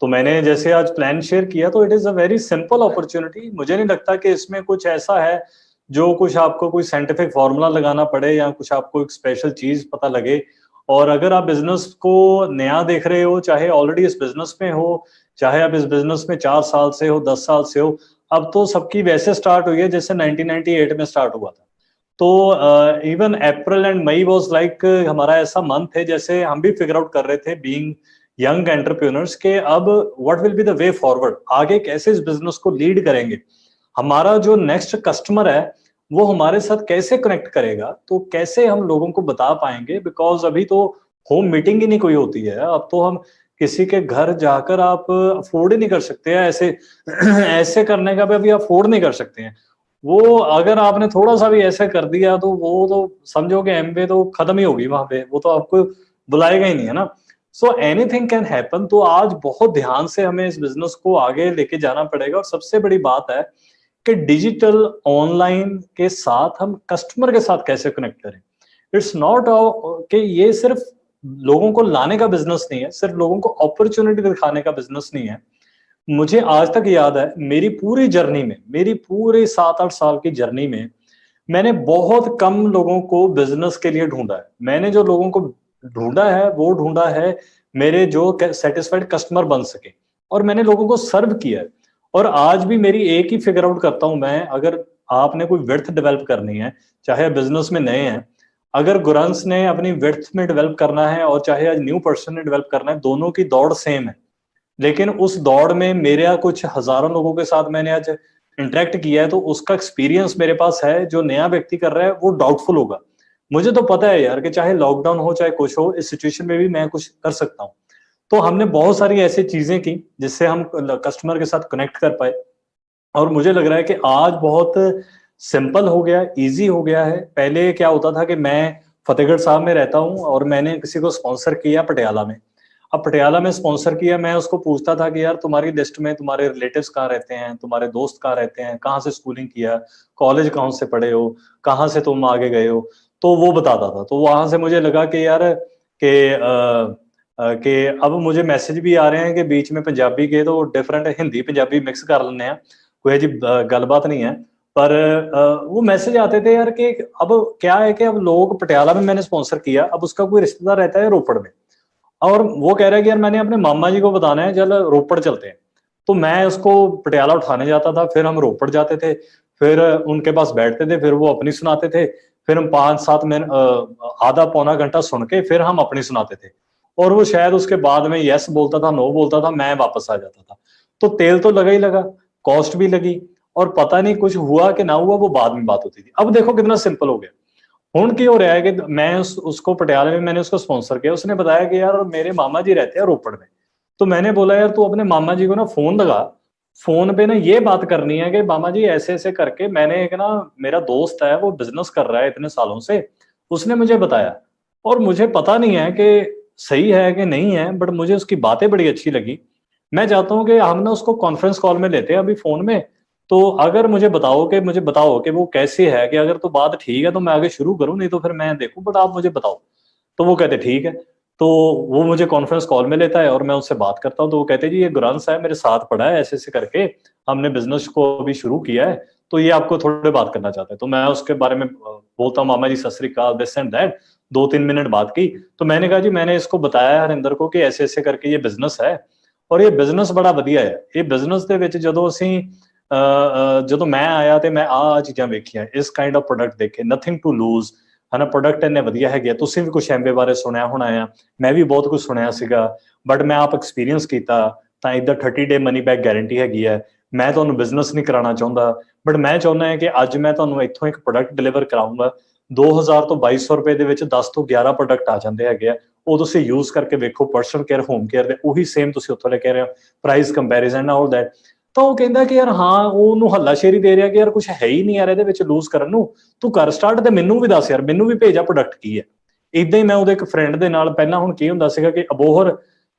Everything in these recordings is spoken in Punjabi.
तो मैंने जैसे आज प्लान शेयर किया, तो it is a very simple opportunity. मुझे नहीं लगता कि इसमें कुछ ऐसा है जो कुछ आपको कोई साइंटिफिक फॉर्मूला लगाना पड़े या कुछ आपको एक स्पेशल चीज पता लगे। और अगर आप बिजनेस को नया देख रहे हो, चाहे ऑलरेडी इस बिजनेस में हो, चाहे आप इस बिजनेस में 4 साल से हो, 10 साल से हो, अब तो सबकी वैसे स्टार्ट हुई है जैसे 1998 में स्टार्ट हुआ था। तो even April and May was like हमारा ऐसा मंथ है जैसे हम भी फिगर आउट कर रहे थे बीइंग यंग एंटरप्रेन्योर्स के अब what will be the way forward, आगे कैसे इस बिजनेस को लीड करेंगे, हमारा जो नेक्स्ट कस्टमर है वो हमारे साथ कैसे कनेक्ट करेगा, तो कैसे हम लोगों को बता पाएंगे। बिकॉज अभी तो होम मीटिंग ही नहीं कोई होती है, अब तो हम किसी के घर जाकर आप अफोर्ड ही नहीं कर सकते हैं ऐसे ऐसे करने का भी अभी अफोर्ड नहीं कर सकते हैं। वो अगर आपने थोड़ा सा भी ऐसे कर दिया तो वो तो समझो कि एमवे तो खत्म ही होगी वहां पे, वो तो आपको बुलाएगा ही नहीं, है ना। So anything can happen. तो आज बहुत ध्यान से हमें इस बिजनेस को आगे लेके जाना पड़ेगा। और सबसे बड़ी बात है कि डिजिटल ऑनलाइन के साथ हम कस्टमर के साथ कैसे कनेक्ट करें। इट्स नॉट कि ये सिर्फ लोगों को लाने का बिजनेस नहीं है, सिर्फ लोगों को अपॉर्चुनिटी दिखाने का बिजनेस नहीं है। मुझे आज तक याद है मेरी पूरी जर्नी में, मेरी पूरी 7-8 साल की जर्नी में मैंने बहुत कम लोगों को बिजनेस के लिए ढूंढा है। मैंने जो लोगों को ढूंढा है वो ढूंढा है मेरे जो सेटिस्फाइड कस्टमर बन सके, और मैंने लोगों को सर्व किया है। और आज भी मेरी एक ही फिगर आउट करता हूं मैं, अगर आपने कोई विड्थ डेवलप करनी है, चाहे बिजनेस में नए हैं, अगर गुरंस ने अपनी विड्थ में डेवलप करना है और चाहे आज न्यू पर्सन ने डेवलप करना है, दोनों की दौड़ सेम है। लेकिन उस दौड़ में मेरे कुछ हजारों लोगों के साथ मैंने आज इंटरेक्ट किया है, तो उसका एक्सपीरियंस मेरे पास है। जो नया व्यक्ति कर रहा है वो डाउटफुल होगा। मुझे तो पता है यार कि चाहे लॉकडाउन हो चाहे कुछ हो, इस सिचुएशन में भी मैं कुछ कर सकता हूँ। तो हमने बहुत सारी ऐसी चीजें की जिससे हम कस्टमर के साथ कनेक्ट कर पाए। और मुझे लग रहा है कि आज बहुत सिंपल हो गया, इजी हो गया है। पहले क्या होता था कि मैं फतेहगढ़ साहब में रहता हूँ और मैंने किसी को स्पॉन्सर किया पटियाला में। अब पटियाला में स्पॉन्सर किया, मैं उसको पूछता था कि यार तुम्हारी लिस्ट में तुम्हारे रिलेटिव्स कहाँ रहते हैं, तुम्हारे दोस्त कहाँ रहते हैं, कहाँ से स्कूलिंग किया, कॉलेज कहाँ से पढ़े हो, कहाँ से तुम आगे गए हो। तो वो बताता था। तो वहां से मुझे लगा कि यार कि अब मुझे मैसेज भी आ रहे हैं कि बीच में पंजाबी के तो डिफरेंट हिंदी पंजाबी मिक्स कर लेने हैं, कोई अजीब गलबात नहीं है। पर वो मैसेज आते थे यार कि अब क्या है कि अब लोग पटियाला में मैंने स्पॉन्सर किया, अब उसका कोई रिश्तेदार रहता है रोपड़ में, और वो कह रहा है कि यार मैंने अपने मामा जी को बताना है, चल रोपड़ चलते हैं। तो मैं उसको पटियाला उठाने जाता था, फिर हम रोपड़ जाते थे, फिर उनके पास बैठते थे, फिर वो अपनी सुनाते थे, फिर हम 5-7 मिनट आधा पौना घंटा सुन के फिर हम अपनी सुनाते थे। और वो शायद उसके बाद में यस बोलता था, नो बोलता था, मैं वापस आ जाता था। तो तेल तो लगा ही लगा, कॉस्ट भी लगी, और पता नहीं कुछ हुआ कि ना हुआ, वो बाद में बात होती थी। अब देखो कितना सिंपल हो गया। हुण की हो रहा है कि मैं उसको पटियाले में मैंने उसको स्पॉन्सर किया, उसने बताया कि यार मेरे मामा जी रहते हैं रोपड़ में। तो मैंने बोला यार तू अपने मामा जी को ना फोन लगा, फोन पे ना ये बात करनी है कि मामा जी ऐसे ऐसे करके, मैंने एक ना मेरा दोस्त है वो बिजनेस कर रहा है इतने सालों से, उसने मुझे बताया, और मुझे पता नहीं है कि सही है कि नहीं है, बट मुझे उसकी बातें बड़ी अच्छी लगी। मैं चाहता हूँ कि हम ना उसको कॉन्फ्रेंस कॉल में लेते हैं अभी फोन में। तो अगर मुझे बताओ कि वो कैसे है, कि अगर तो बात ठीक है तो मैं आगे शुरू करूं, नहीं तो फिर मैं देखूं, बट आप मुझे बताओ। तो वो कहते ठीक है। तो वो मुझे कॉन्फ्रेंस कॉल में लेता है और मैं उससे बात करता हूँ। तो वो कहते जी ये गुरांस है, मेरे साथ पढ़ा है, ऐसे ऐसे करके हमने बिजनेस को अभी शुरू किया है, तो ये आपको थोड़े बात करना चाहता है। तो मैं उसके बारे में बोलता हूँ, मामा जी सत श्री अकाल, दिस एंड दैट। 2-3 मिनट बात की। तो मैंने कहा जी मैंने इसको बताया हरिंदर को कि ऐसे ऐसे करके ये बिजनेस है, और ये बिजनेस बड़ा ਵਧੀਆ है। ये बिजनेस ਦੇ ਵਿੱਚ ਜਦੋਂ मैं आया तो मैं आ चीज़ां वेखियां, इस काइंड ऑफ प्रोडक्ट देखे, नथिंग टू लूज, है ना। प्रोडक्ट इन्ने ਵਧੀਆ ਹੈਗੇ, ਤੁਸੀਂ भी कुछ एमबे बारे सुनिया होना है, मैं भी बहुत कुछ सुनिया सीगा, बट मैं आप एक्सपीरियंस किया ਤਾਂ इधर 30 डे मनी बैक गारंटी हैगी है। मैं ਤੁਹਾਨੂੰ बिजनेस नहीं कराना चाहता, बट मैं चाਹੁੰਦਾ है कि ਅੱਜ मैं ਤੁਹਾਨੂੰ ਇੱਥੋਂ एक प्रोडक्ट डिलीवर कराऊंगा। 2000 ਤੋਂ 2200 रुपए ਦੇ ਵਿੱਚ 10 ਤੋਂ 11 प्रोडक्ट आ ਜਾਂਦੇ ਹੈਗੇ ਆ। ਉਹ ਤੁਸੀਂ यूज करके वेखो, पर्सनल केयर होम केयर ਦੇ ਉਹੀ सेम ਤੁਸੀਂ ਉੱਥੋਂ ਲੈ ਕੇ ਰਹੇ ਹੋ, प्राइस कंपैरिजन ऑल दैट। ਤਾਂ ਉਹ ਕਹਿੰਦਾ ਕਿ ਯਾਰ ਹਾਂ, ਉਹਨੂੰ ਹੱਲਾਸ਼ੇਰੀ ਦੇ ਰਿਹਾ ਕਿ ਯਾਰ ਕੁਝ ਹੈ ਹੀ ਨਹੀਂ ਯਾਰ ਇਹਦੇ ਵਿੱਚ ਲੂਜ਼ ਕਰਨ ਨੂੰ, ਤੂੰ ਕਰ ਸਟਾਰਟ ਤੇ ਮੈਨੂੰ ਵੀ ਦੱਸ ਯਾਰ, ਮੈਨੂੰ ਵੀ ਭੇਜਾ ਪ੍ਰੋਡਕਟ ਕੀ ਹੈ। ਇਦਾਂ ਹੀ ਮੈਂ ਉਹਦੇ ਇੱਕ ਫਰੈਂਡ ਦੇ ਨਾਲ, ਪਹਿਲਾਂ ਹੁਣ ਕੀ ਹੁੰਦਾ ਸੀਗਾ ਕਿ ਅਬੋਹਰ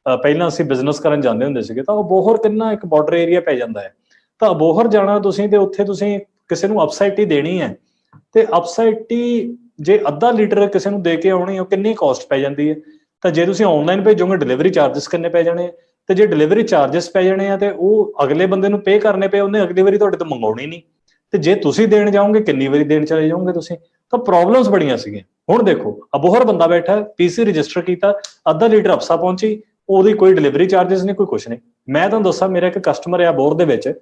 ਪਹਿਲਾਂ ਅਸੀਂ ਬਿਜ਼ਨਸ ਕਰਨ ਜਾਂਦੇ ਹੁੰਦੇ ਸੀਗੇ, ਤਾਂ ਅਬੋਹਰ ਕਿੰਨਾ ਇੱਕ ਬਾਰਡਰ ਏਰੀਆ ਪੈ ਜਾਂਦਾ ਹੈ। ਤਾਂ ਅਬੋਹਰ ਜਾਣਾ ਤੁਸੀਂ, ਤੇ ਉੱਥੇ ਤੁਸੀਂ ਕਿਸੇ ਨੂੰ ਅਪਸਾਈਟੀ ਦੇਣੀ ਹੈ, ਤੇ ਅਪਸਾਈਟੀ ਜੇ ਅੱਧਾ ਲੀਟਰ ਕਿਸੇ ਨੂੰ ਦੇ ਕੇ ਆਉਣੀ, ਉਹ ਕਿੰਨੀ ਕਾਸਟ ਪੈ ਜਾਂਦੀ ਹੈ। ਤਾਂ ਜੇ ਤੁਸੀਂ ਆਨਲਾਈਨ ਭੇਜੋਗੇ ਡਿਲੀਵਰੀ ਚਾਰजेस ਕਿੰਨੇ ਪੈ ਜਾਣੇ, ਤੇ ਜੇ ਡਿਲੀਵਰੀ ਚਾਰजेस ਪੈ ਜਾਣੇ ਆ ਤੇ ਉਹ ਅਗਲੇ ਬੰਦੇ ਨੂੰ ਪੇ ਕਰਨੇ ਪਏ, ਉਹਨੇ ਅਗਲੀ ਵਾਰੀ ਤੁਹਾਡੇ ਤੋਂ ਮੰਗਾਉਣੀ ਨਹੀਂ। ਤੇ ਜੇ ਤੁਸੀਂ ਦੇਣ ਜਾਓਗੇ, ਕਿੰਨੀ ਵਾਰੀ ਦੇਣ ਚਲੇ ਜਾਓਗੇ ਤੁਸੀਂ? ਤਾਂ ਪ੍ਰੋਬਲਮਸ ਬੜੀਆਂ ਸੀਗੀਆਂ। ਹੁਣ ਦੇਖੋ, ਅਬੋਹਰ ਬੰਦਾ ਬੈਠਾ, ਪੀਸੀ ਰਜਿਸਟਰ ਕੀਤਾ, ਅੱਧਾ ਲੀਟਰ ਅਫਸਾ ਪਹੁੰਚੀ, ਉਹਦੀ ਕੋਈ ਡਿਲੀਵਰੀ ਚਾਰजेस ਨਹੀਂ, ਕੋਈ ਕੁਛ ਨਹੀਂ। ਮੈਂ ਤੁਹਾਨੂੰ ਦੱਸਾਂ, ਮੇਰਾ ਇੱਕ ਕਸਟਮਰ ਆ ਅਬੋਹਰ ਦੇ ਵਿੱਚ,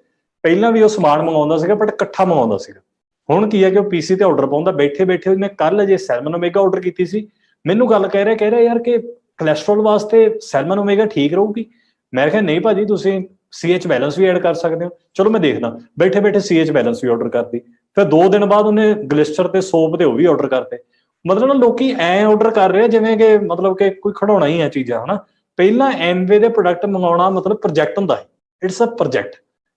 ਪਹਿਲਾਂ ਵੀ ਉਹ ਸਮਾਨ ਮੰਗਾਉਂਦਾ ਸੀਗਾ, ਬਟ ਇਕੱਠਾ ਮੰਗਾਉਂਦਾ ਸੀਗਾ। ਹੁਣ ਕੀ ਹੈ ਕਿ ਉਹ ਪੀਸੀ ਤੇ ਆਰਡਰ ਪਾਉਂਦਾ, ਬੈਠੇ ਬੈਠੇ ਉਹਨੇ ਕੱਲ ਜੇ ਸੈਲਮਨ ਓਮੇਗਾ ਆਰਡਰ ਕੀਤੀ ਸੀ, ਮੈਨੂੰ ਗੱਲ ਕਹਿ ਰਿਹਾ ਯਾਰ ਕਿ ਕੋਲੈਸਟਰੋਲ ਵਾਸਤੇ ਸੈਲਮਨ ਓਮੇਗਾ ਠੀਕ ਰਹੂਗੀ। ਮੈਂ ਕਿਹਾ ਨਹੀਂ ਭਾਜੀ, ਤੁਸੀਂ CH ਬੈਲੈਂਸ ਵੀ ਐਡ ਕਰ ਸਕਦੇ ਹੋ। ਚਲੋ ਮੈਂ ਦੇਖਦਾ, ਬੈਠੇ ਬੈਠੇ CH ਬੈਲੈਂਸ ਵੀ ਆਰਡਰ ਕਰਦੀ। ਫਿਰ 2 ਦਿਨ ਬਾਅਦ ਉਹਨੇ ਗਲਿਸਟਰ ਤੇ ਸੋਪ ਤੇ ਉਹ ਵੀ ਆਰਡਰ ਕਰਤੇ। ਮਤਲਬ ਨਾ ਲੋਕੀ ਐ ਆਰਡਰ ਕਰ ਰਹੇ ਜਿਵੇਂ ਕਿ ਮਤਲਬ ਕਿ ਕੋਈ ਖਿਡੌਣਾ ਹੀ ਹੈ ਚੀਜ਼ਾਂ, ਹਨਾ। ਪਹਿਲਾਂ ਐਮਵੇ ਦੇ ਪ੍ਰੋਡਕਟ ਮੰਗਾਉਣਾ ਮਤਲਬ ਪ੍ਰੋਜੈਕਟ ਹੁੰਦਾ ਹੈ, ਇਟਸ ਅ ਪ੍ਰੋਜੈਕਟ,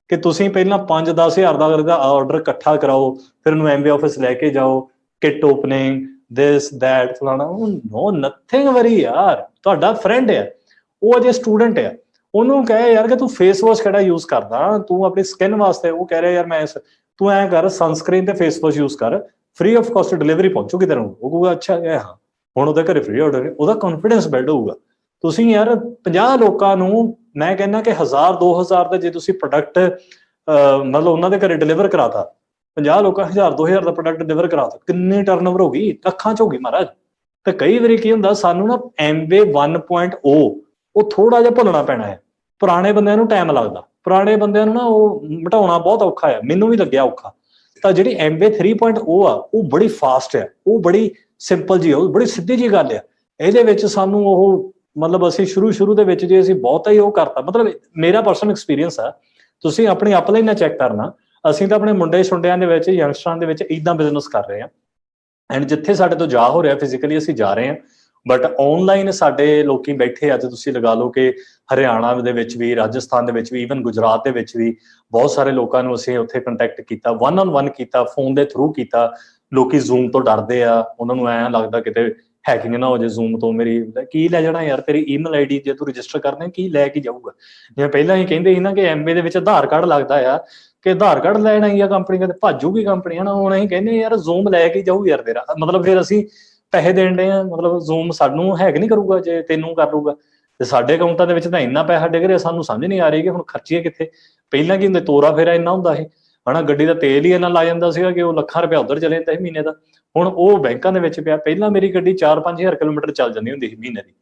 ਕਿ ਤੁਸੀਂ ਪਹਿਲਾਂ 5-10 ਹਜ਼ਾਰ ਦਾ ਆਰਡਰ ਇਕੱਠਾ ਕਰਾਓ, ਫਿਰ ਉਹਨੂੰ ਐਮਵੇ ਆਫਿਸ ਲੈ ਕੇ ਜਾਓ, ਕਿਟ ਓਪਨਿੰਗ, ਦਿਸ ਦੈਟ ਫਲਾਣਾ। ਨੋ ਨਥਿੰਗ ਵਰੀ ਯਾਰ, ਤੁਹਾਡਾ ਫਰੈਂਡ ਹੈ, ਉਹ ਅਜੇ ਸਟੂਡੈਂਟ ਹੈ, ਉਹਨੂੰ ਕਹੇ ਯਾਰ ਕਿ ਤੂੰ ਫੇਸ ਵਾਸ਼ ਕਿਹੜਾ ਯੂਜ਼ ਕਰਦਾ, ਤੂੰ ਆਪਣੀ ਸਕਿਨ ਵਾਸਤੇ। ਉਹ ਕਹਿ ਰਿਹਾ ਯਾਰ ਮੈਂ ਤੂੰ ਐਂ ਕਰ, ਸਨਸਕ੍ਰੀਨ ਤੇ ਫੇਸ ਵਾਸ਼ ਯੂਜ਼ ਕਰ, ਫ੍ਰੀ ਆਫ ਕਾਸਟ ਡਿਲੀਵਰੀ ਪਹੁੰਚੂਗੀ ਤੇਰੇ ਨੂੰ। ਉਹ ਕਹੂਗਾ ਅੱਛਾ ਹਾਂ, ਹੁਣ ਉਹਦੇ ਘਰੇ ਫ੍ਰੀ ਆਰਡਰ, ਉਹਦਾ ਕੌਨਫੀਡੈਂਸ ਬਿਲਡ ਹੋਊਗਾ। ਤੁਸੀਂ ਯਾਰ 50 ਲੋਕਾਂ ਨੂੰ, ਮੈਂ ਕਹਿੰਦਾ ਕਿ 1000-2000 ਦਾ ਜੇ ਤੁਸੀਂ ਪ੍ਰੋਡਕਟ ਮਤਲਬ ਉਹਨਾਂ ਦੇ ਘਰੇ ਡਿਲੀਵਰ ਕਰਾਤਾ, 50 ਲੋਕਾਂ 1000-2000 ਦਾ ਪ੍ਰੋਡਕਟ ਡਿਲੀਵਰ ਕਰਾਤਾ, ਕਿੰਨੀ ਟਰਨਓਵਰ ਹੋ ਗਈ? ਲੱਖਾਂ ਚ ਹੋ ਗਈ ਮਹਾਰਾਜ। ਤੇ ਕਈ ਵਾਰੀ ਕੀ ਹੁੰਦਾ, ਸਾਨੂੰ ਨਾ ਐਮਵੇ 1.0 ਉਹ ਥੋੜਾ ਜਿਹਾ ਭੁੱਲਣਾ ਪੈਣਾ ਹੈ। ਪੁਰਾਣੇ ਬੰਦਿਆਂ ਨੂੰ ਟਾਈਮ ਲੱਗਦਾ, ਪੁਰਾਣੇ ਬੰਦਿਆਂ ਨੂੰ ਨਾ ਉਹ ਮਿਟਾਉਣਾ ਬਹੁਤ ਔਖਾ ਹੈ, ਮੈਨੂੰ ਵੀ ਲੱਗਿਆ ਔਖਾ। ਤਾਂ ਜਿਹੜੀ ਐਮਵੇ 3.0 ਆ, ਉਹ ਬੜੀ ਫਾਸਟ ਹੈ, ਉਹ ਬੜੀ ਸਿੰਪਲ ਜੀ, ਉਹ ਬੜੀ ਸਿੱਧੀ ਜੀ ਗੱਲ ਆ। ਇਹਦੇ ਵਿੱਚ ਸਾਨੂੰ ਉਹ ਮਤਲਬ ਅਸੀਂ ਸ਼ੁਰੂ ਦੇ ਵਿੱਚ ਜੇ ਅਸੀਂ ਬਹੁਤਾ ਹੀ ਉਹ ਕਰਤਾ, ਮਤਲਬ ਮੇਰਾ ਪਰਸਨਲ ਐਕਸਪੀਰੀਅੰਸ ਆ, ਤੁਸੀਂ ਆਪਣੀ ਅਪਲਾਈਨ ਨਾਲ ਚੈੱਕ ਕਰਨਾ। ਅਸੀਂ ਤਾਂ ਆਪਣੇ ਮੁੰਡੇ ਛੁੰਡਿਆਂ ਦੇ ਵਿੱਚ, ਯੰਗਸਟਰਾਂ ਦੇ ਵਿੱਚ ਇਦਾਂ ਬਿਜ਼ਨਸ ਕਰ ਰਹੇ ਹਾਂ, ਐਂਡ ਜਿੱਥੇ ਸਾਡੇ ਤੋਂ ਜਾ ਹੋ ਰਿਹਾ ਫਿਜ਼ੀਕਲੀ ਅਸੀਂ ਜਾ ਰਹੇ ਹਾਂ, ਬਟ ਆਨਲਾਈਨ ਸਾਡੇ ਲੋਕੀ ਬੈਠੇ, ਅੱਜ ਤੁਸੀਂ ਲਗਾ ਲਓ ਕਿ ਹਰਿਆਣਾ ਦੇ ਵਿੱਚ ਵੀ, ਰਾਜਸਥਾਨ ਦੇ ਵਿੱਚ ਵੀ, ਈਵਨ ਗੁਜਰਾਤ ਦੇ ਵਿੱਚ ਵੀ ਬਹੁਤ ਸਾਰੇ ਲੋਕਾਂ ਨੂੰ ਅਸੀਂ ਉੱਥੇ ਕੰਟੈਕਟ ਕੀਤਾ, 1-on-1 ਕੀਤਾ, ਫੋਨ ਦੇ ਥਰੂ ਕੀਤਾ। ਲੋਕੀ ਜ਼ੂਮ ਤੋਂ ਡਰਦੇ ਆ, ਉਹਨਾਂ ਨੂੰ ਐਂ ਲੱਗਦਾ ਕਿਤੇ ਹੈਕਿੰਗ ਨਾ ਹੋ ਜਾਏ ਜ਼ੂਮ ਤੋਂ। ਮੇਰੀ ਕੀ ਲੈ ਜਾਣਾ ਯਾਰ, ਤੇਰੀ ਈਮੇਲ ਆਈਡੀ ਜੇ ਤੂੰ ਰਜਿਸਟਰ ਕਰਨਾ, ਕੀ ਲੈ ਕੇ ਜਾਊਗਾ? ਜਿਵੇਂ ਪਹਿਲਾਂ ਹੀ ਕਹਿੰਦੇ ਸੀ ਨਾ ਕਿ ਐਮਵੇ ਦੇ ਵਿੱਚ ਆਧਾਰ ਕਾਰਡ ਲੱਗਦਾ ਆ, ਕਿ ਆਧਾਰ ਕਾਰਡ ਲੈਣ ਆਈ ਆ ਕੰਪਨੀ, ਕਦੇ ਭਾਜੂਗੀ ਕੰਪਨੀ, ਹਨਾ। ਹੁਣ ਅਸੀਂ ਕਹਿੰਦੇ ਯਾਰ ਜ਼ੂਮ ਲੈ ਕੇ ਜਾਊ ਯਾਰ ਤੇਰਾ, ਮਤਲਬ ਫਿਰ ਅਸੀਂ ਪੈਸੇ ਦੇਣ ਦੇ ਆ, ਮਤਲਬ ਜ਼ੂਮ ਸਾਨੂੰ ਹੈਕ ਨਹੀਂ ਕਰੂਗਾ ਜੇ ਤੈਨੂੰ ਕਰ ਲੂਗਾ। ਤੇ ਸਾਡੇ ਅਕਾਊਂਟਾਂ ਦੇ ਵਿੱਚ ਤਾਂ ਇੰਨਾ ਪੈਸਾ ਡਿੱਗ ਰਿਹਾ, ਸਾਨੂੰ ਸਮਝ ਨਹੀਂ ਆ ਰਹੀ ਕਿ ਹੁਣ ਖਰਚੀਏ ਕਿੱਥੇ। ਪਹਿਲਾਂ ਕੀ ਹੁੰਦੇ, ਤੋਰਾ ਫੇਰਾ ਇੰਨਾ ਹੁੰਦਾ ਸੀ, ਹਨਾ। ਗੱਡੀ ਦਾ ਤੇਲ ਹੀ ਇੰਨਾ ਲਾ ਜਾਂਦਾ ਸੀਗਾ ਕਿ ਉਹ ਲੱਖਾਂ ਰੁਪਇਆ ਉੱਧਰ ਚਲੇ ਜਾਂਦਾ ਸੀ ਮਹੀਨੇ ਦਾ। ਹੁਣ ਉਹ ਬੈਂਕਾਂ ਦੇ ਵਿੱਚ ਪਿਆ। ਪਹਿਲਾਂ ਮੇਰੀ ਗੱਡੀ 4-5 ਹਜ਼ਾਰ ਕਿਲੋਮੀਟਰ ਚੱਲ ਜਾਂਦੀ ਹੁੰਦੀ ਸੀ ਮਹੀਨੇ ਦੀ,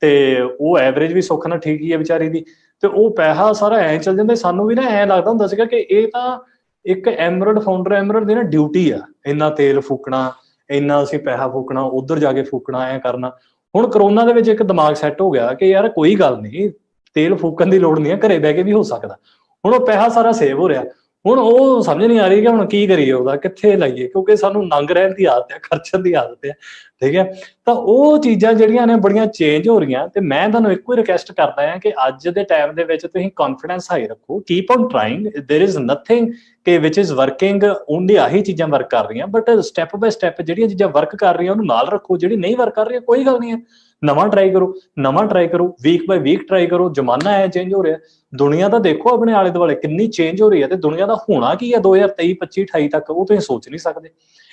ਤੇ ਉਹ ਐਵਰੇਜ ਵੀ ਸੁੱਖ ਨਾਲ ਠੀਕ ਹੀ ਹੈ ਵਿਚਾਰੀ ਦੀ, ਤੇ ਉਹ ਪੈਸਾ ਸਾਰਾ ਐਂ ਚੱਲ ਜਾਂਦਾ। ਸਾਨੂੰ ਵੀ ਨਾ ਐਂ ਲੱਗਦਾ ਹੁੰਦਾ ਸੀਗਾ ਕਿ ਇਹ ਤਾਂ ਇੱਕ ਐਮਰਲਡ ਫਾਊਂਡਰ, ਐਮਰਲਡ ਦੀ ਨਾ ਡਿਊਟੀ ਆ, ਇੰਨਾ ਤੇਲ ਫੂਕਣਾ, ਇੰਨਾ ਅਸੀਂ ਪੈਸਾ ਫੂਕਣਾ, ਉੱਧਰ ਜਾ ਕੇ ਫੂਕਣਾ, ਐਂ ਕਰਨਾ। ਹੁਣ ਕਰੋਨਾ ਦੇ ਵਿੱਚ ਇੱਕ ਦਿਮਾਗ ਸੈੱਟ ਹੋ ਗਿਆ ਕਿ ਯਾਰ ਕੋਈ ਗੱਲ ਨਹੀਂ, ਤੇਲ ਫੂਕਣ ਦੀ ਲੋੜ ਨਹੀਂ ਹੈ, ਘਰੇ ਬਹਿ ਕੇ ਵੀ ਹੋ ਸਕਦਾ। ਹੁਣ ਉਹ ਪੈਸਾ ਸਾਰਾ ਸੇਵ ਹੋ ਰਿਹਾ। ਹੁਣ ਉਹ ਸਮਝ ਨਹੀਂ ਆ ਰਹੀ ਕਿ ਹੁਣ ਕੀ ਕਰੀਏ, ਉਹਦਾ ਕਿੱਥੇ ਲਾਈਏ, ਕਿਉਂਕਿ ਸਾਨੂੰ ਨੰਗ ਰਹਿਣ ਦੀ ਆਦਤ ਹੈ, ਖਰਚਣ ਦੀ ਆਦਤ ਹੈ, ਠੀਕ ਹੈ। ਤਾਂ ਉਹ ਚੀਜ਼ਾਂ ਜਿਹੜੀਆਂ ਨੇ ਬੜੀਆਂ ਚੇਂਜ ਹੋ ਰਹੀਆਂ। ਤੇ ਮੈਂ ਤੁਹਾਨੂੰ ਇੱਕੋ ਹੀ ਰਿਕੁਐਸਟ ਕਰਦਾ ਹਾਂ ਕਿ ਅੱਜ ਦੇ ਟਾਈਮ ਦੇ ਵਿੱਚ ਤੁਸੀਂ ਕੌਨਫੀਡੈਂਸ ਹਾਈ ਰੱਖੋ, keep on trying, there is nothing ਕਿ ਵਿਚ ਇਜ਼ ਵਰਕਿੰਗ ਓਨਲੀ ਆਹੀ ਚੀਜ਼ਾਂ ਵਰਕ ਕਰ ਰਹੀਆਂ, ਬਟ ਸਟੈਪ ਬਾਏ ਸਟੈਪ ਜਿਹੜੀਆਂ ਚੀਜ਼ਾਂ ਵਰਕ ਕਰ ਰਹੀਆਂ ਉਹਨੂੰ ਨਾਲ ਰੱਖੋ, ਜਿਹੜੀ ਨਹੀਂ ਵਰਕ ਕਰ ਰਹੀ ਕੋਈ ਗੱਲ ਨਹੀਂ ਹੈ, ਨਵਾਂ ਟਰਾਈ ਕਰੋ, ਨਵਾਂ ਟਰਾਈ ਕਰੋ, ਵੀਕ ਬਾਏ ਵੀਕ ਟਰਾਈ ਕਰੋ। ਜ਼ਮਾਨਾ ਐ ਚੇਂਜ ਹੋ ਰਿਹਾ, ਦੁਨੀਆ ਦਾ ਦੇਖੋ ਆਪਣੇ ਆਲੇ ਦੁਆਲੇ ਕਿੰਨੀ ਚੇਂਜ ਹੋ ਰਹੀ ਹੈ, ਤੇ ਦੁਨੀਆ ਦਾ ਹੋਣਾ ਕੀ ਹੈ 2023, 25, 28 ਤੱਕ, ਉਹ ਤੁਸੀਂ ਸੋਚ ਨਹੀਂ ਸਕਦੇ।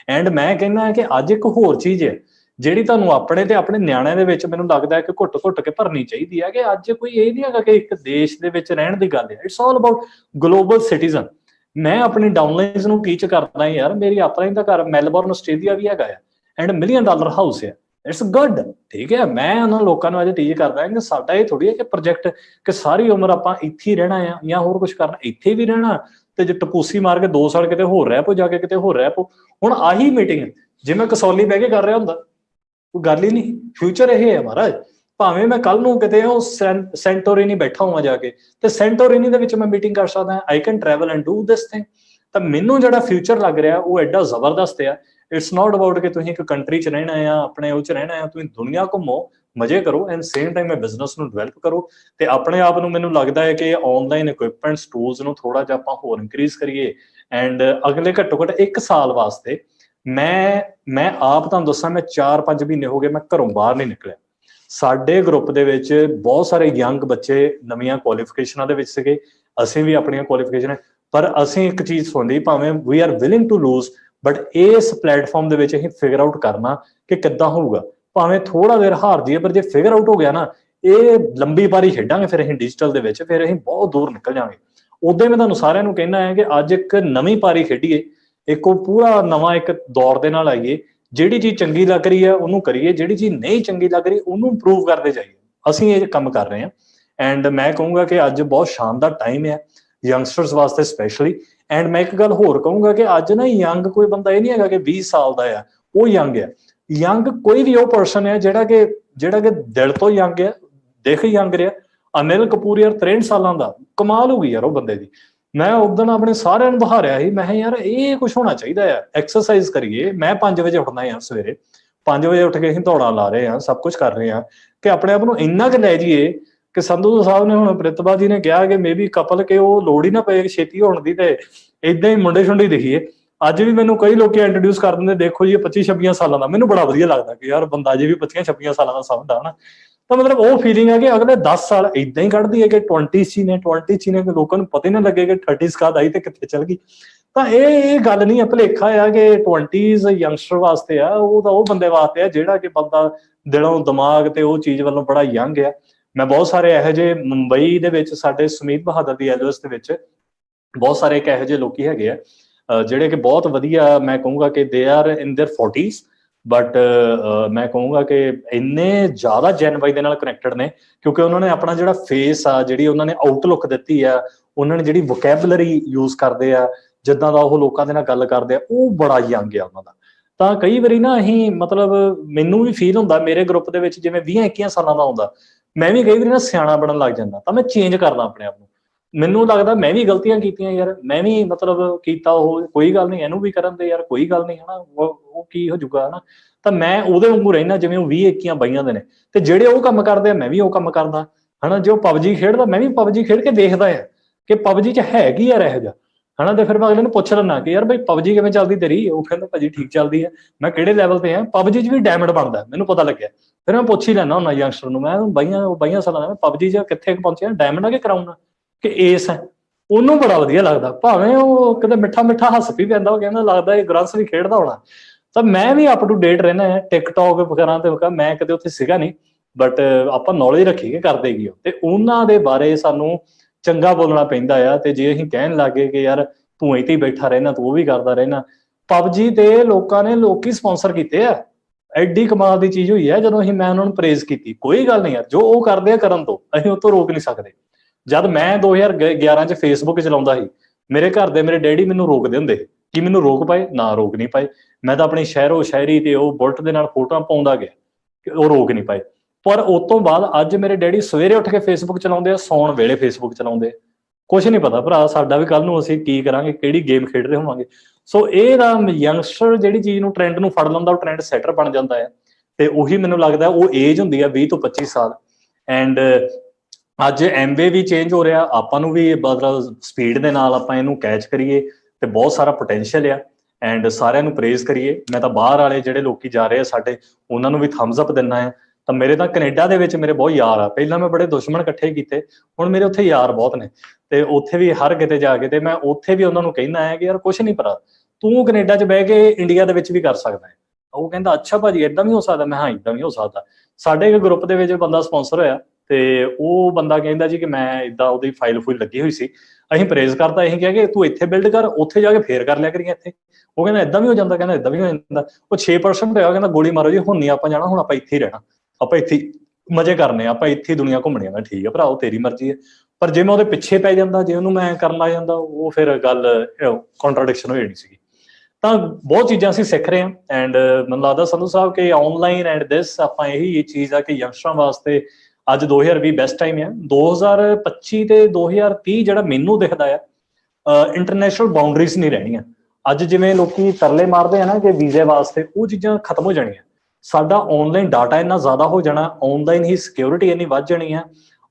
ਐਂਡ ਮੈਂ ਕਹਿੰਦਾ ਕਿ ਅੱਜ ਇੱਕ ਹੋਰ ਚੀਜ਼ ਹੈ ਜਿਹੜੀ ਤੁਹਾਨੂੰ ਆਪਣੇ ਤੇ ਆਪਣੇ ਨਿਆਣਿਆਂ ਦੇ ਵਿੱਚ ਮੈਨੂੰ ਲੱਗਦਾ ਹੈ ਕਿ ਘੁੱਟ ਘੁੱਟ ਕੇ ਭਰਨੀ ਚਾਹੀਦੀ ਹੈ, ਕਿ ਅੱਜ ਕੋਈ ਇਹ ਨਹੀਂ ਹੈਗਾ ਕਿ ਇੱਕ ਦੇਸ਼ ਦੇ ਵਿੱਚ ਰਹਿਣ ਦੀ ਗੱਲ ਹੈ, it's all about global citizen. ਮੈਂ ਆਪਣੀ ਡਾਊਨਲਾਈਨਸ ਨੂੰ ਟੀਚ ਕਰਦਾ ਯਾਰ, ਮੇਰੀ ਅਪਲਾਈਨ ਦਾ ਘਰ ਮੈਲਬੌਰਨ ਆਸਟ੍ਰੇਲੀਆ ਵੀ ਹੈਗਾ ਆ, ਐਂਡ $1 ਮਿਲੀਅਨ ਹਾਊਸ ਹੈ, ਇਟਸ ਗੁੱਡ, ਠੀਕ ਹੈ। ਮੈਂ ਉਹਨਾਂ ਲੋਕਾਂ ਨੂੰ ਅੱਜ ਟੀਚ ਕਰਦਾ ਕਿ ਸਾਡਾ ਇਹ ਥੋੜੀ ਹੈ ਕਿ ਪ੍ਰੋਜੈਕਟ ਕਿ ਸਾਰੀ ਉਮਰ ਆਪਾਂ ਇੱਥੇ ਹੀ ਰਹਿਣਾ ਆ ਜਾਂ ਹੋਰ ਕੁਝ ਕਰਨਾ, ਇੱਥੇ ਵੀ ਰਹਿਣਾ ਤੇ ਜੇ ਟਪੂਸੀ ਮਾਰ ਕੇ 2 ਸਾਲ ਕਿਤੇ ਹੋਰ ਰਹਿ ਪੋ, ਜਾ ਕੇ ਕਿਤੇ ਹੋਰ ਰਹਿ ਪੋ। ਹੁਣ ਆਹੀ ਮੀਟਿੰਗ ਜਿਵੇਂ ਕਸੌਲੀ ਬਹਿ ਕੇ ਕਰ ਰਿਹਾ ਹੁੰਦਾ, ਕੋਈ ਗੱਲ ਹੀ ਨਹੀਂ। ਫਿਊਚਰ ਇਹ ਹੈ ਮਹਾਰਾਜ, ਭਾਵੇਂ ਮੈਂ ਕੱਲ ਨੂੰ ਕਿਤੇ ਉਹ ਸੈਂਟੋਰਿਨੀ ਬੈਠਾ ਹੋਵਾਂ ਜਾ ਕੇ, ਤੇ ਸੈਂਟੋਰਿਨੀ ਦੇ ਵਿੱਚ ਮੈਂ ਮੀਟਿੰਗ ਕਰ ਸਕਦਾ, I can travel and do this thing. ਤਾਂ ਮੈਨੂੰ ਜਿਹੜਾ ਫਿਊਚਰ ਲੱਗ ਰਿਹਾ ਉਹ ਐਡਾ ਜ਼ਬਰਦਸਤ ਆ। ਇਟਸ ਨਾਟ ਅਬਾਊਟ ਕਿ ਤੁਸੀਂ ਇੱਕ ਕੰਟਰੀ 'ਚ ਰਹਿਣਾ ਆ, ਆਪਣੇ ਉਹ 'ਚ ਰਹਿਣਾ ਆ, ਤੁਸੀਂ ਦੁਨੀਆ ਘੁੰਮੋ, ਮਜ਼ੇ ਕਰੋ, ਐਂਡ ਸੇਮ ਟਾਈਮ ਬਿਜ਼ਨਸ ਨੂੰ ਡਿਵੈਲਪ ਕਰੋ, ਤੇ ਆਪਣੇ ਆਪ ਨੂੰ ਮੈਨੂੰ ਲੱਗਦਾ ਹੈ ਕਿ ਆਨਲਾਈਨ ਇਕੁਇਪਮੈਂਟਸ ਟੂਲਸ ਨੂੰ ਥੋੜਾ ਜਿਹਾ ਆਪਾਂ ਹੋਰ ਇਨਕਰੀਜ਼ ਕਰੀਏ। ਐਂਡ ਅਗਲੇ ਘੱਟੋ ਘੱਟ 1 ਸਾਲ ਵਾਸਤੇ ਮੈਂ ਆਪ ਤੁਹਾਨੂੰ ਦੱਸਾਂ, ਮੈਂ 4-5 ਮਹੀਨੇ ਹੋ ਗਏ ਮੈਂ ਘਰੋਂ ਬਾਹਰ ਨਹੀਂ ਨਿਕਲਿਆ। ਸਾਡੇ ਗਰੁੱਪ ਦੇ ਵਿੱਚ ਬਹੁਤ ਸਾਰੇ ਯੰਗ ਬੱਚੇ ਨਵੀਆਂ ਕੁਆਲੀਫਿਕੇਸ਼ਨਾਂ ਦੇ ਵਿੱਚ ਸੀਗੇ, ਅਸੀਂ ਵੀ ਆਪਣੀਆਂ ਕੁਆਲੀਫਿਕੇਸ਼ਨ, ਪਰ ਅਸੀਂ ਇੱਕ ਚੀਜ਼ ਸੁਣਦੀ, ਭਾਵੇਂ we are willing to lose, but ਇਸ ਪਲੇਟਫਾਰਮ ਦੇ ਵਿੱਚ ਅਸੀਂ ਫਿਗਰ ਆਊਟ ਕਰਨਾ ਕਿ ਕਿੱਦਾਂ ਹੋਊਗਾ। ਭਾਵੇਂ ਥੋੜਾ ਦੇਰ ਹਾਰ ਜਾਈਏ, ਪਰ ਜੇ ਫਿਗਰ ਆਊਟ ਹੋ ਗਿਆ ਨਾ, ਇਹ ਲੰਬੀ ਪਾਰੀ ਖੇਡਾਂਗੇ ਫਿਰ ਅਸੀਂ ਡਿਜੀਟਲ ਦੇ ਵਿੱਚ, ਫਿਰ ਅਸੀਂ ਬਹੁਤ ਦੂਰ ਨਿਕਲ ਜਾਵਾਂਗੇ। ਉਦੋਂ ਹੀ ਮੈਂ ਤੁਹਾਨੂੰ ਸਾਰਿਆਂ ਨੂੰ ਕਹਿਣਾ ਹੈ ਕਿ ਅੱਜ ਇੱਕ ਨਵੀਂ ਪਾਰੀ ਖੇਡੀਏ, ਇੱਕ ਉਹ ਪੂਰਾ ਨਵਾਂ ਇੱਕ ਦੌਰ ਦੇ ਨਾਲ ਆਈਏ। ਜਿਹੜੀ ਚੀਜ਼ ਚੰਗੀ ਲੱਗ ਰਹੀ ਹੈ ਉਹਨੂੰ ਕਰੀਏ, ਜਿਹੜੀ ਚੀਜ਼ ਨਹੀਂ ਚੰਗੀ ਲੱਗ ਰਹੀ ਉਹਨੂੰ ਇੰਪਰੂਵ ਕਰਦੇ ਜਾਈਏ। ਅਸੀਂ ਇਹ ਕੰਮ ਕਰ ਰਹੇ ਹਾਂ ਐਂਡ ਮੈਂ ਕਹੂੰਗਾ ਕਿ ਅੱਜ ਬਹੁਤ ਸ਼ਾਨਦਾਰ ਟਾਈਮ ਹੈ ਯੰਗਸਟਰਸ ਵਾਸਤੇ ਸਪੈਸ਼ਲੀ। ਐਂਡ ਮੈਂ ਇੱਕ ਗੱਲ ਹੋਰ ਕਹੂੰਗਾ ਕਿ ਅੱਜ ਨਾ ਯੰਗ ਕੋਈ ਬੰਦਾ ਇਹ ਨਹੀਂ ਹੈਗਾ ਕਿ 20 ਸਾਲ ਦਾ ਆ ਉਹ ਯੰਗ ਹੈ। ਯੰਗ ਕੋਈ ਵੀ ਉਹ ਪਰਸਨ ਹੈ ਜਿਹੜਾ ਕਿ ਦਿਲ ਤੋਂ ਯੰਗ ਹੈ, ਦੇਖ ਯੰਗ ਰਿਹਾ। ਅਨਿਲ ਕਪੂਰ ਯਾਰ 63 ਸਾਲਾਂ ਦਾ, ਕਮਾਲ ਹੋ ਗਈ ਯਾਰ ਉਹ ਬੰਦੇ ਦੀ। ਮੈਂ ਉਦੋਂ ਆਪਣੇ ਸਾਰਿਆਂ ਨੂੰ ਦਿਖਾ ਰਿਹਾ ਸੀ, ਮੈਂ ਯਾਰ ਇਹ ਕੁਛ ਹੋਣਾ ਚਾਹੀਦਾ ਆ, ਐਕਸਰਸਾਈਜ਼ ਕਰੀਏ। ਮੈਂ 5 ਵਜੇ ਉੱਠਦਾ ਯਾਰ, ਸਵੇਰੇ 5 ਵਜੇ ਉੱਠ ਕੇ ਅਸੀਂ ਦੌੜਾਂ ਲਾ ਰਹੇ ਹਾਂ, ਸਭ ਕੁਛ ਕਰ ਰਹੇ ਹਾਂ ਕਿ ਆਪਣੇ ਆਪ ਨੂੰ ਇੰਨਾ ਕੁ ਲੈ ਜਾਈਏ ਕਿ ਸੰਧੂ ਸਾਹਿਬ ਨੇ ਹੁਣ ਪ੍ਰਿਤਪਾ ਜੀ ਨੇ ਕਿਹਾ ਕਿ ਮੇਬੀ ਕਪਲ ਕਿ ਉਹ ਲੋੜ ਹੀ ਨਾ ਪਏ ਛੇਤੀ ਹੋਣ ਦੀ, ਤੇ ਏਦਾਂ ਹੀ ਮੁੰਡੇ ਛੁੰਡੇ ਦਿਖੀਏ। ਅੱਜ ਵੀ ਮੈਨੂੰ ਕਈ ਲੋਕੀ ਇੰਟਰੋਡਿਊਸ ਕਰ ਦਿੰਦੇ, ਦੇਖੋ ਜੀ 25-26 ਸਾਲਾਂ ਦਾ। ਮੈਨੂੰ ਬੜਾ ਵਧੀਆ ਲੱਗਦਾ ਕਿ ਯਾਰ ਬੰਦਾ ਜੇ ਵੀ 25-26 ਸਾਲਾਂ ਦਾ ਸਮਝਦਾ ਨਾ, ਤਾਂ ਮਤਲਬ ਉਹ ਫੀਲਿੰਗ ਹੈ ਕਿ ਅਗਲੇ 10 ਸਾਲ ਏਦਾਂ ਹੀ ਕੱਢਦੀ ਹੈ ਕਿ 20 ਚ ਨੇ ਕਿ ਲੋਕਾਂ ਨੂੰ ਪਤਾ ਹੀ ਨਾ ਲੱਗੇ ਕਿ 30 ਕਦ ਆਈ ਤੇ ਕਿੱਥੇ ਚਲ ਗਈ। ਤਾਂ ਇਹ ਗੱਲ ਨਹੀਂ ਹੈ, ਭੁਲੇਖਾ ਆ ਕਿ 20s ਯੰਗਸਟਰ ਵਾਸਤੇ ਆ, ਉਹ ਤਾਂ ਉਹ ਬੰਦੇ ਵਾਸਤੇ ਆ ਜਿਹੜਾ ਕਿ ਬੰਦਾ ਦਿਲੋਂ ਦਿਮਾਗ ਤੇ ਉਹ ਚੀਜ਼ ਵੱਲੋਂ ਬੜਾ ਯੰਗ ਆ। ਮੈਂ ਬਹੁਤ ਸਾਰੇ ਇਹੋ ਜਿਹੇ ਮੁੰਬਈ ਦੇ ਵਿੱਚ ਸਾਡੇ ਸੁਮੀਤ ਬਹਾਦਰ ਦੀ ਐਲਓਐਸ ਦੇ ਵਿੱਚ ਬਹੁਤ ਸਾਰੇ ਇੱਕ ਇਹੋ ਜਿਹੇ ਲੋਕੀ ਹੈਗੇ ਆ ਜਿਹੜੇ ਕਿ ਬਹੁਤ ਵਧੀਆ, ਮੈਂ ਕਹੂੰਗਾ ਕਿ they are in there 40s but ਮੈਂ ਕਹੂੰਗਾ ਕਿ ਇੰਨੇ ਜ਼ਿਆਦਾ ਜੈਨਵਾਈ ਦੇ ਨਾਲ ਕਨੈਕਟਡ ਨੇ ਕਿਉਂਕਿ ਉਹਨਾਂ ਨੇ ਆਪਣਾ ਜਿਹੜਾ ਫੇਸ ਆ, ਜਿਹੜੀ ਉਹਨਾਂ ਨੇ ਆਊਟਲੁੱਕ ਦਿੱਤੀ ਆ, ਉਹਨਾਂ ਨੇ ਜਿਹੜੀ ਵੋਕੈਬਲਰੀ ਯੂਜ਼ ਕਰਦੇ ਆ, ਜਿੱਦਾਂ ਦਾ ਉਹ ਲੋਕਾਂ ਦੇ ਨਾਲ ਗੱਲ ਕਰਦੇ ਆ, ਉਹ ਬੜਾ ਯੰਗ ਆ ਉਹਨਾਂ ਦਾ। ਤਾਂ ਕਈ ਵਾਰੀ ਨਾ ਅਸੀਂ ਮਤਲਬ ਮੈਨੂੰ ਵੀ ਫੀਲ ਹੁੰਦਾ ਮੇਰੇ ਗਰੁੱਪ ਦੇ ਵਿੱਚ ਜਿਵੇਂ 20-21 ਸਾਲਾਂ ਦਾ ਹੁੰਦਾ, ਮੈਂ ਵੀ ਕਈ ਵਾਰੀ ਨਾ ਸਿਆਣਾ ਬਣਨ ਲੱਗ ਜਾਂਦਾ, ਤਾਂ ਮੈਂ ਚੇਂਜ ਕਰਦਾ ਆਪਣੇ ਆਪ ਨੂੰ। ਮੈਨੂੰ ਲੱਗਦਾ ਮੈਂ ਵੀ ਗਲਤੀਆਂ ਕੀਤੀਆਂ ਯਾਰ, ਮੈਂ ਵੀ ਮਤਲਬ ਕੀਤਾ, ਉਹ ਕੋਈ ਗੱਲ ਨਹੀਂ, ਇਹਨੂੰ ਵੀ ਕਰਨ ਦੇ ਯਾਰ, ਕੋਈ ਗੱਲ ਨਹੀਂ ਹਨਾ, ਉਹ ਕੀ ਹੋ ਜਾਊਗਾ ਹਨਾ। ਤਾਂ ਮੈਂ ਉਹਦੇ ਵਾਂਗੂ ਰਹਿਣਾ ਜਿਵੇਂ ਉਹ 20-21 ਦੇ ਨੇ, ਤੇ ਜਿਹੜੇ ਉਹ ਕੰਮ ਕਰਦੇ ਆ ਮੈਂ ਵੀ ਉਹ ਕੰਮ ਕਰਦਾ ਹਨਾ। ਜੇ ਉਹ ਪਬਜੀ ਖੇਡਦਾ ਮੈਂ ਵੀ ਪਬਜੀ ਖੇਡ ਕੇ ਦੇਖਦਾ ਆ ਕਿ ਪਬਜੀ ਚ ਹੈ ਕੀ ਯਾਰ ਇਹੋ ਜਿਹਾ ਹਨਾ। ਤੇ ਫਿਰ ਮੈਂ ਅਗਲੇ ਨੂੰ ਪੁੱਛ ਲੈਣਾ ਕਿ ਯਾਰ ਬਈ ਪਬਜੀ ਕਿਵੇਂ ਚੱਲਦੀ ਤੇਰੀ, ਉਹ ਕਹਿੰਦਾ ਭਾਜੀ ਠੀਕ ਚੱਲਦੀ ਹੈ। ਮੈਂ ਕਿਹੜੇ ਲੈਵਲ ਤੇ ਆ, ਪਬਜੀ ਚ ਵੀ ਡਾਇਮੰਡ ਬਣਦਾ ਮੈਨੂੰ ਪਤਾ ਲੱਗਿਆ। ਫਿਰ ਮੈਂ ਪੁੱਛ ਹੀ ਲੈਣਾ ਹੁੰਦਾ ਯੰਗਸਟਰ ਨੂੰ, ਮੈਂ 22 ਸਾਲਾਂ ਦਾ ਪਬਜੀ ਚ ਕਿੱਥੇ ਪਹੁੰਚਿਆ, ਡਾਇਮੰਡ ਆ ਕਿ ਕਰਾਊਨ ਕਿ ਏਸ ਹੈ। ਉਹਨੂੰ ਬੜਾ ਵਧੀਆ ਲੱਗਦਾ, ਭਾਵੇਂ ਉਹ ਕਿਤੇ ਮਿੱਠਾ ਮਿੱਠਾ ਹੱਸ ਵੀ ਪੈਂਦਾ, ਉਹ ਕਹਿੰਦਾ ਲੱਗਦਾ ਇਹ ਗ੍ਰੰਥ ਵੀ ਖੇਡਦਾ ਹੋਣਾ। ਤਾਂ ਮੈਂ ਵੀ ਅਪ ਟੂ ਡੇਟ ਰਹਿਣਾ ਹੈ ਟਿਕਟੌਕ ਵਗੈਰਾ ਤੇ, ਮੈਂ ਕਦੇ ਉੱਥੇ ਸੀਗਾ ਨਹੀਂ ਬਟ ਆਪਾਂ ਨੌਲੇਜ ਰੱਖੀ ਕਿ ਕਰਦੇ ਕੀ ਹੋ, ਤੇ ਉਹਨਾਂ ਦੇ ਬਾਰੇ ਸਾਨੂੰ ਚੰਗਾ ਬੋਲਣਾ ਪੈਂਦਾ ਆ। ਤੇ ਜੇ ਅਸੀਂ ਕਹਿਣ ਲੱਗੇ ਕਿ ਯਾਰ ਤੂੰ ਇੱਥੇ ਹੀ ਬੈਠਾ ਰਹਿਣਾ, ਤੂੰ ਉਹ ਵੀ ਕਰਦਾ ਰਹਿਣਾ, ਪਬਜੀ ਤੇ ਲੋਕੀ ਸਪਾਂਸਰ ਕੀਤੇ ਆ, ਐਡੀ ਕਮਾਲ ਦੀ ਚੀਜ਼ ਹੋਈ ਹੈ ਜਦੋਂ ਮੈਂ ਉਹਨਾਂ ਨੂੰ ਪ੍ਰੇਜ਼ ਕੀਤੀ। ਕੋਈ ਗੱਲ ਨਹੀਂ ਯਾਰ, ਜੋ ਉਹ ਕਰਦੇ ਆ ਕਰਨ ਤੋਂ, ਅਸੀਂ ਉਹ ਤੋਂ ਰੋਕ ਨਹੀਂ ਸਕਦੇ। ਜਦ ਮੈਂ 2011 ਚ ਫੇਸਬੁੱਕ ਚਲਾਉਂਦਾ ਸੀ, ਮੇਰੇ ਘਰ ਦੇ ਮੇਰੇ ਡੈਡੀ ਮੈਨੂੰ ਰੋਕਦੇ ਹੁੰਦੇ ਕਿ ਮੈਨੂੰ ਰੋਕ ਪਾਏ ਨਾ, ਰੋਕ ਨਹੀਂ ਪਾਏ। ਮੈਂ ਤਾਂ ਆਪਣੀ ਸ਼ਹਿਰੋ ਸ਼ਾਇਰੀ ਤੇ ਉਹ ਬੁਲਟ ਦੇ ਨਾਲ ਫੋਟੋਆਂ ਪਾਉਂਦਾ ਗਿਆ, ਉਹ ਰੋਕ ਨਹੀਂ ਪਾਏ। ਪਰ ਉਸ ਤੋਂ ਬਾਅਦ ਅੱਜ ਮੇਰੇ ਡੈਡੀ ਸਵੇਰੇ ਉੱਠ ਕੇ ਫੇਸਬੁੱਕ ਚਲਾਉਂਦੇ ਆ, ਸੌਣ ਵੇਲੇ ਫੇਸਬੁੱਕ ਚਲਾਉਂਦੇ। ਕੁਛ ਨਹੀਂ ਪਤਾ ਭਰਾ ਸਾਡਾ ਵੀ ਕੱਲ ਨੂੰ ਅਸੀਂ ਕੀ ਕਰਾਂਗੇ, ਕਿਹੜੀ ਗੇਮ ਖੇਡ ਰਹੇ ਹੋਵਾਂਗੇ। ਸੋ ਇਹ ਦਾ ਯੰਗਸਟਰ ਜਿਹੜੀ ਚੀਜ਼ ਨੂੰ ਟ੍ਰੈਂਡ ਨੂੰ ਫੜ ਲੈਂਦਾ, ਉਹ ਟ੍ਰੈਂਡ ਸੈਟਰ ਬਣ ਜਾਂਦਾ ਹੈ। ਤੇ ਉਹੀ ਮੈਨੂੰ ਲੱਗਦਾ ਉਹ ਏਜ ਹੁੰਦੀ ਆ 20 ਤੋਂ 25 ਸਾਲ। ਐਂਡ ਅੱਜ ਐਮਵੇ ਵੀ ਚੇਂਜ ਹੋ ਰਿਹਾ, ਆਪਾਂ ਨੂੰ ਵੀ ਮਤਲਬ ਸਪੀਡ ਦੇ ਨਾਲ ਆਪਾਂ ਇਹਨੂੰ ਕੈਚ ਕਰੀਏ ਤੇ ਬਹੁਤ ਸਾਰਾ ਪੋਟੈਂਸ਼ੀਅਲ ਆ। ਐਂਡ ਸਾਰਿਆਂ ਨੂੰ ਪ੍ਰੇਜ਼ ਕਰੀਏ। ਮੈਂ ਤਾਂ ਬਾਹਰ ਵਾਲੇ ਜਿਹੜੇ ਲੋਕੀ ਜਾ ਰਹੇ ਆ ਸਾਡੇ, ਉਹਨਾਂ ਨੂੰ ਵੀ ਥੰਬਸ ਅਪ ਦਿੰਦਾ ਹੈ। ਤਾਂ ਮੇਰੇ ਤਾਂ ਕੈਨੇਡਾ ਦੇ ਵਿੱਚ ਮੇਰੇ ਬਹੁਤ ਯਾਰ ਆ, ਪਹਿਲਾਂ ਮੈਂ ਬੜੇ ਦੁਸ਼ਮਣ ਇਕੱਠੇ ਕੀਤੇ, ਹੁਣ ਮੇਰੇ ਉੱਥੇ ਯਾਰ ਬਹੁਤ ਨੇ। ਤੇ ਉੱਥੇ ਵੀ ਹਰ ਕਿਤੇ ਜਾ ਕੇ ਤੇ ਮੈਂ ਉੱਥੇ ਵੀ ਉਹਨਾਂ ਨੂੰ ਕਹਿੰਦਾ ਹੈ ਕਿ ਯਾਰ ਕੁਛ ਨਹੀਂ ਪਤਾ, ਤੂੰ ਕੈਨੇਡਾ 'ਚ ਬਹਿ ਕੇ ਇੰਡੀਆ ਦੇ ਵਿੱਚ ਵੀ ਕਰ ਸਕਦਾ ਹੈ। ਉਹ ਕਹਿੰਦਾ ਅੱਛਾ ਭਾਜੀ ਏਦਾਂ ਵੀ ਹੋ ਸਕਦਾ, ਮੈਂ ਹਾਂ ਏਦਾਂ ਵੀ ਹੋ ਸਕਦਾ। ਸਾਡੇ ਇੱਕ ਗਰੁੱਪ ਦੇ ਵਿੱਚ ਬੰਦਾ ਸਪਾਂਸਰ ਹੋਇਆ ਤੇ ਉਹ ਬੰਦਾ ਕਹਿੰਦਾ ਜੀ ਕਿ ਮੈਂ ਏਦਾਂ ਉਹਦੀ ਫਾਈਲ ਫੁਈਲ ਲੱਗੀ ਹੋਈ ਸੀ, ਅਸੀਂ ਪ੍ਰੇਜ਼ ਕਰਤਾ, ਅਸੀਂ ਕਿਹਾ ਕਿ ਤੂੰ ਇੱਥੇ ਬਿਲਡ ਕਰ, ਉੱਥੇ ਜਾ ਕੇ ਫੇਰ ਕਰ ਲਿਆ ਕਰੀਏ ਇੱਥੇ। ਉਹ ਕਹਿੰਦਾ ਏਦਾਂ ਵੀ ਹੋ ਜਾਂਦਾ, ਕਹਿੰਦਾ ਏਦਾਂ ਵੀ ਹੋ ਜਾਂਦਾ। ਉਹ 6% ਹੋਇਆ, ਕਹਿੰਦਾ ਗੋਲੀ ਮਾਰੋ ਜੀ, ਹੁਣ ਨਹੀਂ ਆਪਾਂ ਜਾਣਾ, ਹੁਣ ਆਪਾਂ ਇੱਥੇ ਹੀ ਰਹਿਣਾ, ਆਪਾਂ ਇੱਥੇ ਮਜ਼ੇ ਕਰਨੇ ਆ, ਆਪਾਂ ਇੱਥੇ ਦੁਨੀਆ ਘੁੰਮਣੀ ਆ। ਮੈਂ ਠੀਕ ਹੈ ਭਰਾ, ਉਹ ਤੇਰੀ ਮਰਜ਼ੀ ਹੈ। ਪਰ ਜੇ ਮੈਂ ਉਹਦੇ ਪਿੱਛੇ ਪੈ ਜਾਂਦਾ, ਜੇ ਉਹਨੂੰ ਮੈਂ ਕਰਨ ਲੱਗ ਜਾਂਦਾ, ਉਹ ਫਿਰ ਗੱਲ ਕੰਟਰਾਡਿਕਸ਼ਨ ਹੋ ਜਾਣੀ ਸੀਗੀ। ਤਾਂ ਬਹੁਤ ਚੀਜ਼ਾਂ ਅਸੀਂ ਸਿੱਖ ਰਹੇ ਹਾਂ। ਐਂਡ ਮੈਨੂੰ ਲੱਗਦਾ ਸੰਧੂ ਸਾਹਿਬ ਕਿ ਆਨਲਾਈਨ ਐਂਡ ਦਿਸ ਆਪਾਂ ਇਹੀ ਚੀਜ਼ ਆ ਕਿ ਯੰਗਸਟਰਾਂ ਵਾਸਤੇ ਅੱਜ 2020 ਬੈਸਟ ਟਾਈਮ ਆ। 2025 ਤੇ 2030 ਜਿਹੜਾ ਮੈਨੂੰ ਦਿਖਦਾ ਆ, ਇੰਟਰਨੈਸ਼ਨਲ ਬਾਉਂਡਰੀਜ਼ ਨਹੀਂ ਰਹਿਣੀਆਂ। ਅੱਜ ਜਿਵੇਂ ਲੋਕੀ ਤਰਲੇ ਮਾਰਦੇ ਆ ਨਾ ਕਿ ਵੀਜ਼ੇ ਵਾਸਤੇ, ਉਹ ਚੀਜ਼ਾਂ ਖਤਮ ਹੋ ਜਾਣੀਆਂ। ਸਾਡਾ ਆਨਲਾਈਨ ਡਾਟਾ ਇੰਨਾ ਜ਼ਿਆਦਾ ਹੋ ਜਾਣਾ, ਆਨਲਾਈਨ ਹੀ ਸਿਕਿਉਰਿਟੀ ਇੰਨੀ ਵੱਧ ਜਾਣੀ ਆ,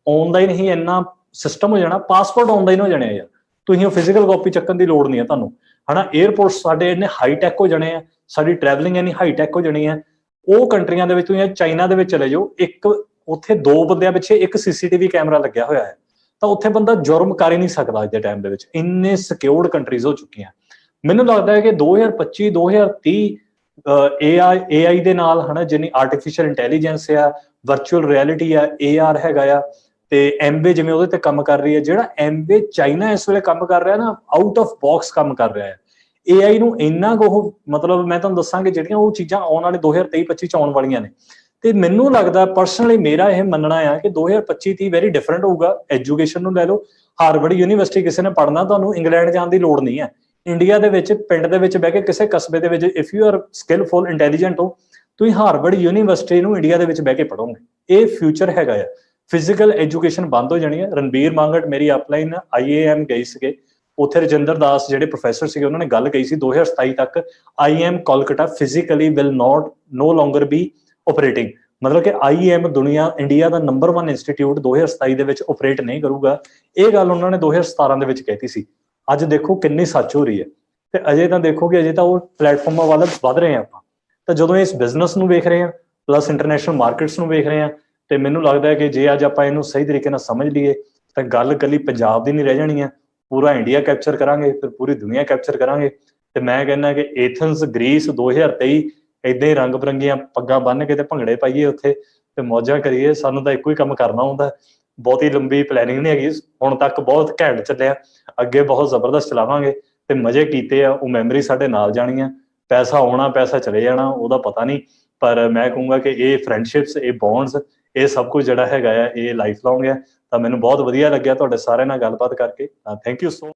ਆਨਲਾਈਨ ਹੀ ਇੰਨਾ ਸਿਸਟਮ ਹੋ ਜਾਣਾ, ਪਾਸਪੋਰਟ ਆਨਲਾਈਨ ਹੋ ਜਾਣੇ ਆ ਯਾਰ, ਤੁਸੀਂ ਉਹ ਫਿਜ਼ੀਕਲ ਕਾਪੀ ਚੱਕਣ ਦੀ ਲੋੜ ਨਹੀਂ ਹੈ ਤੁਹਾਨੂੰ ਹਨਾ। 에ਅਰਪੋਰਟਸ ਸਾਡੇ ਇੰਨੇ ਹਾਈ ਟੈਕ ਹੋ ਜਾਣੇ ਆ, ਸਾਡੀ ਟਰੈਵਲਿੰਗ ਇੰਨੀ ਹਾਈ ਟੈਕ ਹੋ ਜਾਣੀ ਹੈ। ਉਹ ਕੰਟਰੀਆਂ ਦੇ ਵਿੱਚ ਤੁਸੀਂ ਚਾਈਨਾ ਦੇ ਵਿੱਚ ਚਲੇ ਜਾਓ, ਇੱਕ ਉੱਥੇ 2 ਬੰਦਿਆਂ ਪਿੱਛੇ ਇੱਕ CCTV ਕੈਮਰਾ ਲੱਗਿਆ ਹੋਇਆ ਹੈ, ਤਾਂ ਉੱਥੇ ਬੰਦਾ ਜੁਰਮ ਕਰ ਹੀ ਨਹੀਂ ਸਕਦਾ ਅੱਜ ਦੇ ਟਾਈਮ ਦੇ ਵਿੱਚ। ਇੰਨੇ ਸਿਕਿਉਰਡ ਕੰਟਰੀਜ਼ ਹੋ ਚੁੱਕੀਆਂ। ਮੈਨੂੰ ਲੱਗਦਾ ਹੈ ਕਿ 2025 2030 AI ਦੇ ਨਾਲ ਹਨਾ, ਜਿੰਨੀ ਆਰਟੀਫਿਸ਼ੀਅਲ ਇੰਟੈਲੀਜੈਂਸ ਆ, ਵਰਚੁਅਲ ਰਿਐਲਿਟੀ ਆ, AR ਹੈਗਾ ਆ, ਤੇ ਐਮਵੇ ਜਿਵੇਂ ਉਹਦੇ ਤੇ ਕੰਮ ਕਰ ਰਹੀ ਹੈ। ਜਿਹੜਾ ਐਮਵੇ ਚਾਈਨਾ ਇਸ ਵੇਲੇ ਕੰਮ ਕਰ ਰਿਹਾ ਨਾ, ਆਊਟ ਆਫ ਬਾਕਸ ਕੰਮ ਕਰ ਰਿਹਾ ਹੈ। AI ਨੂੰ ਇੰਨਾ ਕੁ ਮਤਲਬ ਮੈਂ ਤੁਹਾਨੂੰ ਦੱਸਾਂਗੇ ਜਿਹੜੀਆਂ ਉਹ ਚੀਜ਼ਾਂ ਆਉਣ ਵਾਲੇ 2023-25 ਚ ਆਉਣ ਵਾਲੀਆਂ ਨੇ। ਤੇ ਮੈਨੂੰ ਲੱਗਦਾ ਪਰਸਨਲੀ, ਮੇਰਾ ਇਹ ਮੰਨਣਾ ਆ ਕਿ 2025-30 ਵੈਰੀ ਡਿਫਰੈਂਟ ਹੋਊਗਾ। ਐਜੂਕੇਸ਼ਨ ਨੂੰ ਲੈ ਲਓ, ਹਾਰਵਰਡ ਯੂਨੀਵਰਸਿਟੀ ਕਿਸੇ ਨੇ ਪੜ੍ਹਨਾ, ਤੁਹਾਨੂੰ ਇੰਗਲੈਂਡ ਜਾਣ ਦੀ ਲੋੜ ਨਹੀਂ ਹੈ। ਇੰਡੀਆ ਦੇ ਵਿੱਚ ਪਿੰਡ ਦੇ ਵਿੱਚ ਬਹਿ ਕੇ ਕਿਸੇ ਕਸਬੇ ਦੇ ਵਿੱਚ, ਇਫ ਯੂ ਆਰ ਸਕਿਲਫੁਲ ਇੰਟੈਲੀਜੈਂਟ ਹੋ, ਤੁਸੀਂ ਹਾਰਵਰਡ ਯੂਨੀਵਰਸਿਟੀ ਨੂੰ ਇੰਡੀਆ ਦੇ ਵਿੱਚ ਬਹਿ ਕੇ ਪੜ੍ਹੋਗੇ। ਇਹ ਫਿਊਚਰ ਹੈਗਾ ਆ। ਫਿਜ਼ੀਕਲ ਐਜੂਕੇਸ਼ਨ ਬੰਦ ਹੋ ਜਾਣੀ ਹੈ। ਰਣਬੀਰ ਮੰਗਟ ਮੇਰੀ ਅਪਲਾਈਨ IAM ਗਈ ਸੀਗੇ, ਉੱਥੇ ਰਜਿੰਦਰ ਦਾਸ ਜਿਹੜੇ ਪ੍ਰੋਫੈਸਰ ਸੀਗੇ, ਉਹਨਾਂ ਨੇ ਗੱਲ ਕਹੀ ਸੀ 2027 ਤੱਕ IAM Kolkata physically will no longer be operating. ਮਤਲਬ ਕਿ IAM ਦੁਨੀਆ, ਇੰਡੀਆ ਦਾ ਨੰਬਰ 1 ਇੰਸਟੀਟਿਊਟ 2027 ਦੇ ਵਿੱਚ ਆਪਰੇਟ ਨਹੀਂ ਕਰੂਗਾ। ਇਹ ਗੱਲ ਉਹਨਾਂ ਨੇ 2017 ਦੇ ਵਿੱਚ ਕਹਿਤੀ ਸੀ। ਅੱਜ ਦੇਖੋ ਕਿੰਨੀ ਸੱਚ ਹੋ ਰਹੀ ਹੈ। ਤੇ ਅਜੇ ਤਾਂ ਦੇਖੋ ਕਿ ਅਜੇ ਤਾਂ ਉਹ ਪਲੇਟਫਾਰਮਾਂ ਵੱਲ ਵਧ ਰਹੇ ਆ ਆਪਾਂ। ਤਾਂ ਜਦੋਂ ਇਸ ਬਿਜ਼ਨਸ ਨੂੰ ਵੇਖ ਰਹੇ ਹਾਂ, ਪਲੱਸ ਇੰਟਰਨੈਸ਼ਨਲ ਮਾਰਕੀਟਸ ਨੂੰ ਵੇਖ ਰਹੇ ਹਾਂ, ਤੇ ਮੈਨੂੰ ਲੱਗਦਾ ਹੈ ਕਿ ਜੇ ਅੱਜ ਆਪਾਂ ਇਹਨੂੰ ਸਹੀ ਤਰੀਕੇ ਨਾਲ ਸਮਝ ਲਈਏ ਤਾਂ ਗੱਲ ਇਕੱਲੀ ਪੰਜਾਬ ਦੀ ਨਹੀਂ ਰਹਿ ਜਾਣੀ ਹੈ, ਪੂਰਾ ਇੰਡੀਆ ਕੈਪਚਰ ਕਰਾਂਗੇ, ਫਿਰ ਪੂਰੀ ਦੁਨੀਆ ਕੈਪਚਰ ਕਰਾਂਗੇ। ਤੇ ਮੈਂ ਕਹਿੰਦਾ ਕਿ ਏਥਨਸ ਗ੍ਰੀਸ 2023 ਏਦਾਂ ਹੀ ਰੰਗ ਬਰੰਗੀਆਂ ਪੱਗਾਂ ਬੰਨ੍ਹ ਕੇ ਤੇ ਭੰਗੜੇ ਪਾਈਏ ਉੱਥੇ, ਤੇ ਮੌਜਾਂ ਕਰੀਏ। ਸਾਨੂੰ ਤਾਂ ਇੱਕੋ ਹੀ ਕੰਮ ਕਰਨਾ ਹੁੰਦਾ, ਬਹੁਤੀ ਲੰਬੀ ਪਲੈਨਿੰਗ ਨਹੀਂ ਹੈਗੀ। ਹੁਣ ਤੱਕ ਬਹੁਤ ਘੈਂਟ ਚੱਲਿਆ, ਅੱਗੇ ਬਹੁਤ ਜ਼ਬਰਦਸਤ ਚਲਾਵਾਂਗੇ, ਤੇ ਮਜ਼ੇ ਕੀਤੇ ਆ, ਉਹ ਮੈਮਰੀ ਸਾਡੇ ਨਾਲ ਜਾਣੀਆਂ। ਪੈਸਾ ਆਉਣਾ, ਪੈਸਾ ਚਲੇ ਜਾਣਾ, ਉਹਦਾ ਪਤਾ ਨਹੀਂ। ਪਰ ਮੈਂ ਕਹੂੰਗਾ ਕਿ ਇਹ ਫਰੈਂਡਸ਼ਿਪਸ, ਇਹ ਬੌਂਡਸ, ਇਹ ਸਭ ਕੁਝ ਜਿਹੜਾ ਹੈਗਾ ਆ, ਇਹ ਲਾਈਫ ਲੌਂਗ ਹੈ। ਤਾਂ ਮੈਨੂੰ ਬਹੁਤ ਵਧੀਆ ਲੱਗਿਆ ਤੁਹਾਡੇ ਸਾਰਿਆਂ ਨਾਲ ਗੱਲਬਾਤ ਕਰਕੇ। Thank you so